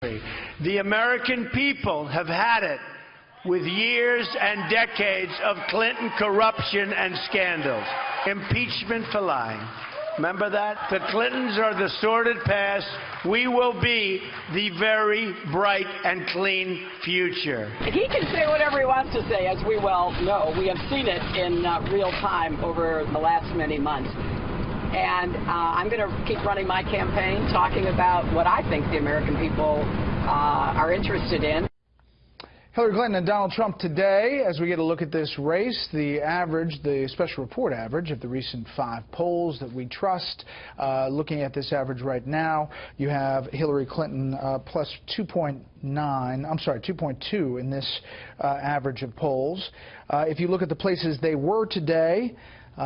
The American people have had it with years and decades of Clinton corruption and scandals. Impeachment for lying. Remember that? The Clintons are the sordid past. We will be the very bright and clean future. He can say whatever he wants to say, as we well know. We have seen it in real time over the last many months. And I'm going to keep running my campaign talking about what I think the American people are interested in. Hillary Clinton and Donald Trump today, as we get a look at this race, the average, the special report average of the recent 5 polls that we trust. Looking at this average right now, you have Hillary Clinton plus 2.2 in this average of polls. If you look at the places they were today,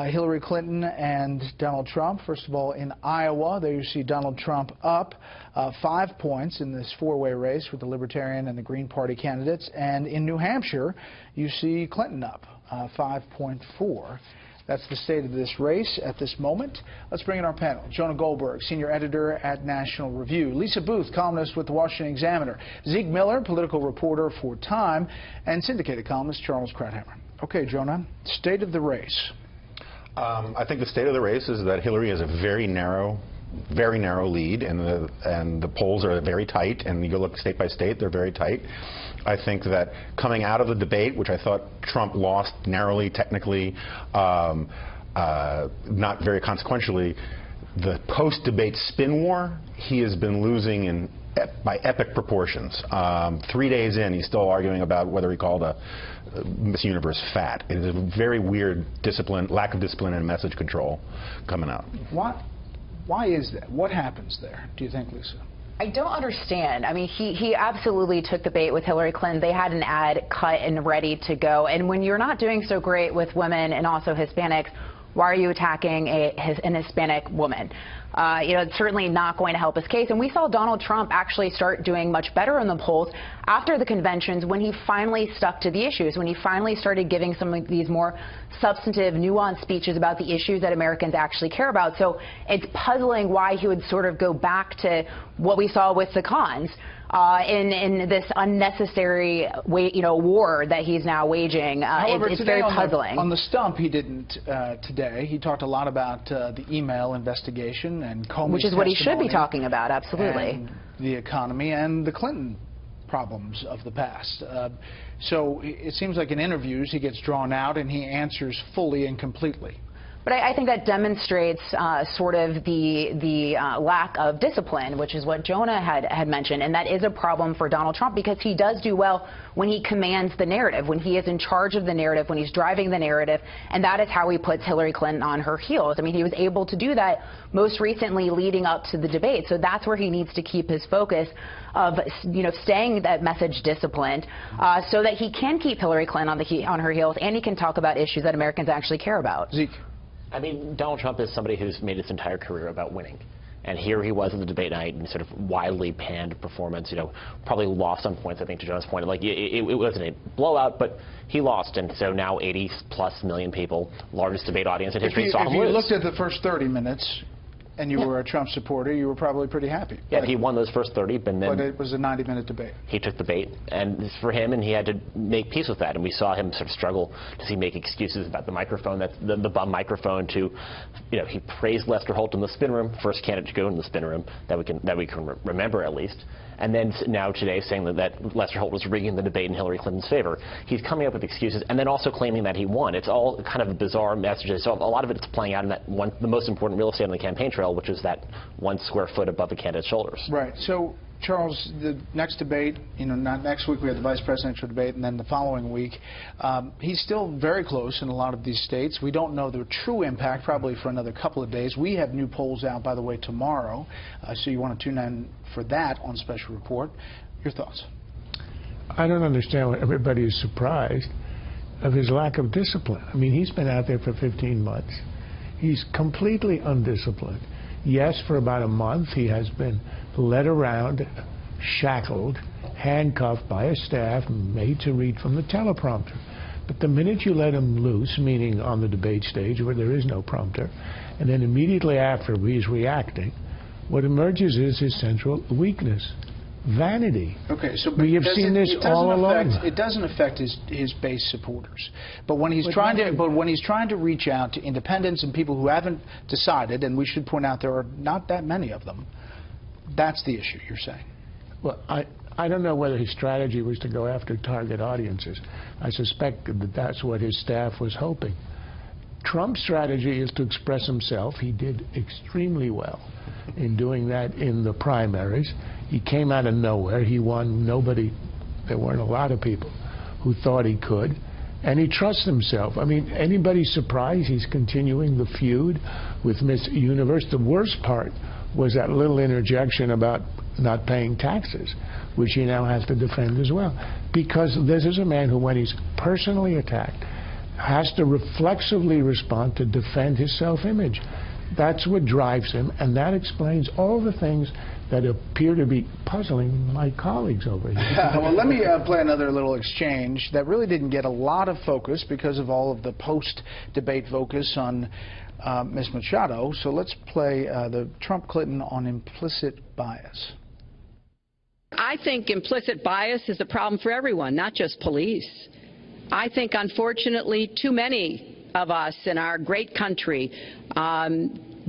Hillary Clinton and Donald Trump. First of all, in Iowa, there you see Donald Trump up 5 points in this 4-way race with the Libertarian and the Green Party candidates. And in New Hampshire, you see Clinton up 5.4. That's the state of this race at this moment. Let's bring in our panel. Jonah Goldberg, senior editor at National Review. Lisa Booth, columnist with the Washington Examiner. Zeke Miller, political reporter for Time. And syndicated columnist Charles Krauthammer. Okay, Jonah, state of the race. I think the state of the race is that Hillary has a very narrow lead, and the polls are very tight, and you go look state by state, they're very tight. I think that coming out of the debate, which I thought Trump lost narrowly, technically, not very consequentially, the post-debate spin war, he has been losing by epic proportions. 3 days in, he's still arguing about whether he called Miss Universe fat. It is a very weird lack of discipline and message control coming out. Why is that? What happens there, do you think, Lisa? I don't understand. I mean, he absolutely took the bait with Hillary Clinton. They had an ad cut and ready to go. And when you're not doing so great with women and also Hispanics, why are you attacking an Hispanic woman? It's certainly not going to help his case. And we saw Donald Trump actually start doing much better in the polls after the conventions when he finally stuck to the issues, when he finally started giving some of these more substantive, nuanced speeches about the issues that Americans actually care about. So it's puzzling why he would sort of go back to what we saw with the cons. In this unnecessary war that he's now waging. However, it's very puzzling. On the stump, he didn't today. He talked a lot about the email investigation and Comey's which is what he should be talking about, absolutely. And the economy and the Clinton problems of the past. So it seems like in interviews he gets drawn out and he answers fully and completely. But I think that demonstrates sort of the lack of discipline, which is what Jonah had mentioned. And that is a problem for Donald Trump because he does do well when he commands the narrative, when he is in charge of the narrative, when he's driving the narrative. And that is how he puts Hillary Clinton on her heels. I mean, he was able to do that most recently leading up to the debate. So that's where he needs to keep his focus of, staying that message disciplined so that he can keep Hillary Clinton on her heels and he can talk about issues that Americans actually care about. Zeke. I mean, Donald Trump is somebody who's made his entire career about winning. And here he was at the debate night and sort of widely panned performance, probably lost on points, I think, to Jonah's point. Like, it wasn't a blowout, but he lost. And so now 80+ million people, largest debate audience in history, saw him lose. If you looked at the first 30 minutes and you were a Trump supporter, you were probably pretty happy. Yeah, he won those first 30, but then... But it was a 90-minute debate. He took the bait, and for him, and he had to make peace with that. And we saw him sort of struggle to see make excuses about the microphone, the bum microphone. He praised Lester Holt in the spin room, first candidate to go in the spin room that we can remember at least. And then now today saying that Lester Holt was rigging the debate in Hillary Clinton's favor. He's coming up with excuses and then also claiming that he won. It's all kind of bizarre messages. So a lot of it is playing out in the most important real estate on the campaign trail, which is that 1 square foot above the candidate's shoulders. Right. So, Charles, the next debate, not next week we have the vice presidential debate, and then the following week, he's still very close in a lot of these states. We don't know the true impact probably for another couple of days. We have new polls out, by the way, tomorrow, so you want to tune in for that on Special Report. Your thoughts? I don't understand why everybody is surprised of his lack of discipline. I mean, he's been out there for 15 months. He's completely undisciplined. Yes, for about a month he has been led around, shackled, handcuffed by a staff, made to read from the teleprompter. But the minute you let him loose, meaning on the debate stage where there is no prompter, and then immediately after he's reacting, what emerges is his central weakness. vanity. Okay, so we have seen this all along. It doesn't affect his base supporters, but when he's trying to reach out to independents and people who haven't decided, and we should point out there are not that many of them, that's the issue you're saying. Well, I don't know whether his strategy was to go after target audiences. I suspect that that's what his staff was hoping. Trump's strategy is to express himself. He did extremely well in doing that in the primaries. He came out of nowhere. He won. There weren't a lot of people who thought he could. And he trusts himself. I mean, anybody surprised he's continuing the feud with Miss Universe? The worst part was that little interjection about not paying taxes, which he now has to defend as well. Because this is a man who, when he's personally attacked, has to reflexively respond to defend his self-image. That's what drives him, and that explains all the things that appear to be puzzling my colleagues over here. Well, let me play another little exchange that really didn't get a lot of focus because of all of the post-debate focus on Ms. Machado. So let's play the Trump-Clinton on implicit bias. I think implicit bias is a problem for everyone, not just police. I think, unfortunately, too many of us in our great country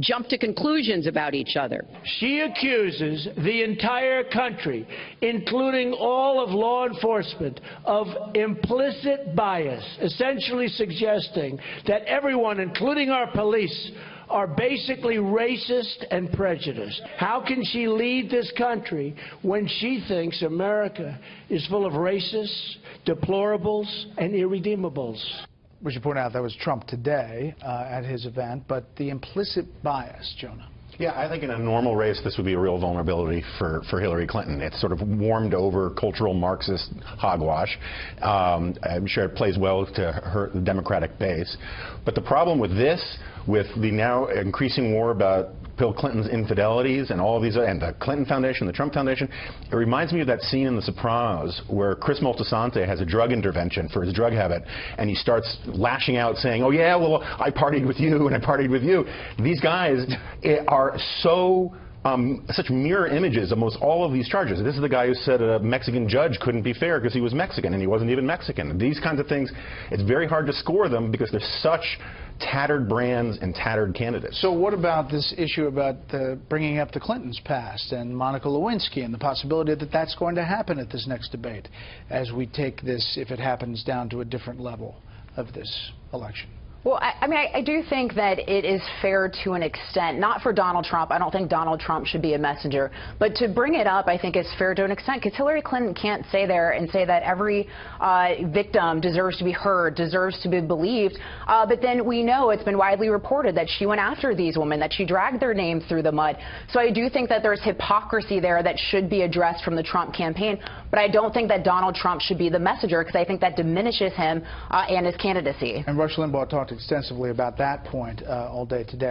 jump to conclusions about each other. She accuses the entire country, including all of law enforcement, of implicit bias, essentially suggesting that everyone, including our police, are basically racist and prejudiced. How can she lead this country when she thinks America is full of racists, deplorables, and irredeemables? We should point out that was Trump today at his event, but the implicit bias, Jonah. Yeah, I think in a normal race, this would be a real vulnerability for Hillary Clinton. It's sort of warmed over cultural Marxist hogwash. I'm sure it plays well to the Democratic base. But the problem with this, with the now increasing war about Bill Clinton's infidelities and all of these, and the Clinton Foundation, the Trump Foundation, it reminds me of that scene in The Sopranos where Chris Moltisanti has a drug intervention for his drug habit, and he starts lashing out saying, oh yeah, well, I partied with you and I partied with you. These guys are so such mirror images of almost all of these charges. This is the guy who said a Mexican judge couldn't be fair because he was Mexican, and he wasn't even Mexican. These kinds of things, it's very hard to score them because they're such tattered brands and tattered candidates. So what about this issue about bringing up the Clintons' past and Monica Lewinsky and the possibility that that's going to happen at this next debate as we take this, if it happens, down to a different level of this election? Well, I mean, I do think that it is fair to an extent, not for Donald Trump. I don't think Donald Trump should be a messenger. But to bring it up, I think is fair to an extent, because Hillary Clinton can't stay there and say that every victim deserves to be heard, deserves to be believed. But then we know it's been widely reported that she went after these women, that she dragged their names through the mud. So I do think that there's hypocrisy there that should be addressed from the Trump campaign. But I don't think that Donald Trump should be the messenger, because I think that diminishes him and his candidacy. And Rush Limbaugh talked extensively about that point all day today.